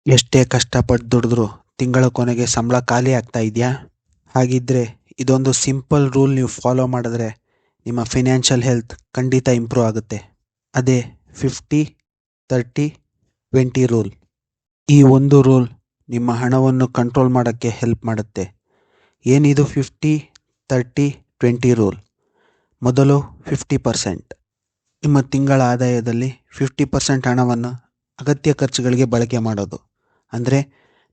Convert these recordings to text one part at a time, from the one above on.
ಎಷ್ಟೇ ಕಷ್ಟಪಟ್ಟು ದುಡಿದ್ರೂ ತಿಂಗಳ ಕೊನೆಗೆ ಸಂಬಳ ಖಾಲಿ ಆಗ್ತಾ ಇದೆಯಾ? ಹಾಗಿದ್ರೆ ಇದೊಂದು ಸಿಂಪಲ್ ರೂಲ್ ನೀವು ಫಾಲೋ ಮಾಡಿದ್ರೆ ನಿಮ್ಮ ಫಿನಾನ್ಷಿಯಲ್ ಹೆಲ್ತ್ ಖಂಡಿತ ಇಂಪ್ರೂವ್ ಆಗುತ್ತೆ. ಅದೇ 50-30-20 ರೂಲ್. ಈ ಒಂದು ರೂಲ್ ನಿಮ್ಮ ಹಣವನ್ನು ಕಂಟ್ರೋಲ್ ಮಾಡೋಕ್ಕೆ ಹೆಲ್ಪ್ ಮಾಡುತ್ತೆ. ಏನಿದು 50-30-20 ರೂಲ್? ಮೊದಲು 50%. ನಿಮ್ಮ ತಿಂಗಳ ಆದಾಯದಲ್ಲಿ 50% ಹಣವನ್ನು ಅಗತ್ಯ ಖರ್ಚುಗಳಿಗೆ ಬಳಕೆ ಮಾಡೋದು. ಅಂದರೆ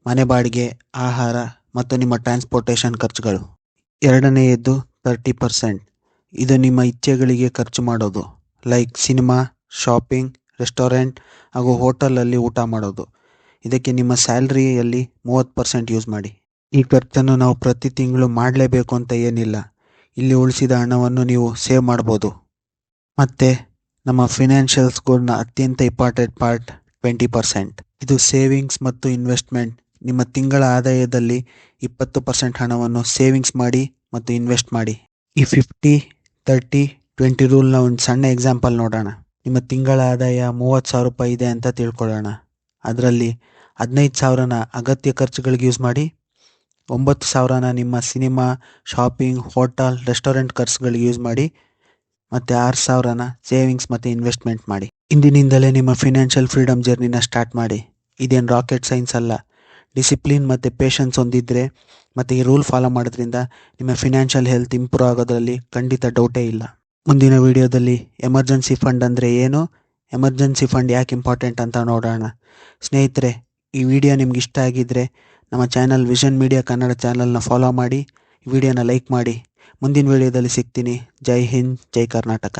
ಮನೆ ಬಾಡಿಗೆ, ಆಹಾರ ಮತ್ತು ನಿಮ್ಮ ಟ್ರಾನ್ಸ್ಪೋರ್ಟೇಷನ್ ಖರ್ಚುಗಳು. ಎರಡನೆಯದ್ದು 30%. ಇದು ನಿಮ್ಮ ಇಚ್ಛೆಗಳಿಗೆ ಖರ್ಚು ಮಾಡೋದು. ಲೈಕ್ ಸಿನಿಮಾ, ಶಾಪಿಂಗ್, ರೆಸ್ಟೋರೆಂಟ್ ಹಾಗೂ ಹೋಟೆಲಲ್ಲಿ ಊಟ ಮಾಡೋದು. ಇದಕ್ಕೆ ನಿಮ್ಮ ಸ್ಯಾಲ್ರಿಯಲ್ಲಿ 30% ಯೂಸ್ ಮಾಡಿ. ಈ ಖರ್ಚನ್ನು ನಾವು ಪ್ರತಿ ತಿಂಗಳು ಮಾಡಲೇಬೇಕು ಅಂತ ಏನಿಲ್ಲ. ಇಲ್ಲಿ ಉಳಿಸಿದ ಹಣವನ್ನು ನೀವು ಸೇವ್ ಮಾಡ್ಬೋದು. ಮತ್ತು ನಮ್ಮ ಫಿನಾನ್ಷಿಯಲ್ಸ್ ಗೋಲ್ನ ಅತ್ಯಂತ ಇಂಪಾರ್ಟೆಂಟ್ ಪಾರ್ಟ್ 20%. ಇದು ಸೇವಿಂಗ್ಸ್ ಮತ್ತು ಇನ್ವೆಸ್ಟ್ಮೆಂಟ್. ನಿಮ್ಮ ತಿಂಗಳ ಆದಾಯದಲ್ಲಿ 20% ಹಣವನ್ನು ಸೇವಿಂಗ್ಸ್ ಮಾಡಿ ಮತ್ತು ಇನ್ವೆಸ್ಟ್ ಮಾಡಿ. ಈ 50-30-20 ರೂಲ್ನ ಒಂದು ಸಣ್ಣ ಎಕ್ಸಾಂಪಲ್ ನೋಡೋಣ. ನಿಮ್ಮ ತಿಂಗಳ ಆದಾಯ 30,000 ರೂಪಾಯಿ ಇದೆ ಅಂತ ತಿಳ್ಕೊಳ್ಳೋಣ. ಅದರಲ್ಲಿ 15,000ನ ಅಗತ್ಯ ಖರ್ಚುಗಳಿಗೆ ಯೂಸ್ ಮಾಡಿ, 9,000ನ ನಿಮ್ಮ ಸಿನಿಮಾ, ಶಾಪಿಂಗ್, ಹೋಟೆಲ್, ರೆಸ್ಟೋರೆಂಟ್ ಖರ್ಚುಗಳಿಗೆ ಯೂಸ್ ಮಾಡಿ, ಮತ್ತು 6,000ನ ಸೇವಿಂಗ್ಸ್ ಮತ್ತು ಇನ್ವೆಸ್ಟ್ಮೆಂಟ್ ಮಾಡಿ. ಇಂದಿನಿಂದಲೇ ನಿಮ್ಮ ಫಿನಾನ್ಷಿಯಲ್ ಫ್ರೀಡಮ್ ಜರ್ನಿನ ಸ್ಟಾರ್ಟ್ ಮಾಡಿ. ಇದೇನು ರಾಕೆಟ್ ಸೈನ್ಸ್ ಅಲ್ಲ. ಡಿಸಿಪ್ಲಿನ್ ಮತ್ತು ಪೇಷನ್ಸ್ ಹೊಂದಿದ್ರೆ ಮತ್ತು ಈ ರೂಲ್ ಫಾಲೋ ಮಾಡೋದ್ರಿಂದ ನಿಮ್ಮ ಫಿನಾನ್ಷಿಯಲ್ ಹೆಲ್ತ್ ಇಂಪ್ರೂವ್ ಆಗೋದ್ರಲ್ಲಿ ಖಂಡಿತ ಡೌಟೇ ಇಲ್ಲ. ಮುಂದಿನ ವಿಡಿಯೋದಲ್ಲಿ ಎಮರ್ಜೆನ್ಸಿ ಫಂಡ್ ಅಂದರೆ ಏನು, ಎಮರ್ಜೆನ್ಸಿ ಫಂಡ್ ಯಾಕೆ ಇಂಪಾರ್ಟೆಂಟ್ ಅಂತ ನೋಡೋಣ. ಸ್ನೇಹಿತರೆ, ಈ ವಿಡಿಯೋ ನಿಮ್ಗೆ ಇಷ್ಟ ಆಗಿದ್ದರೆ ನಮ್ಮ ಚಾನಲ್ ವಿಷನ್ ಮೀಡಿಯಾ ಕನ್ನಡ ಚಾನಲ್ನ ಫಾಲೋ ಮಾಡಿ, ಈ ವಿಡಿಯೋನ ಲೈಕ್ ಮಾಡಿ. ಮುಂದಿನ ವಿಡಿಯೋದಲ್ಲಿ ಸಿಗ್ತೀನಿ. ಜೈ ಹಿಂದ್, ಜೈ ಕರ್ನಾಟಕ.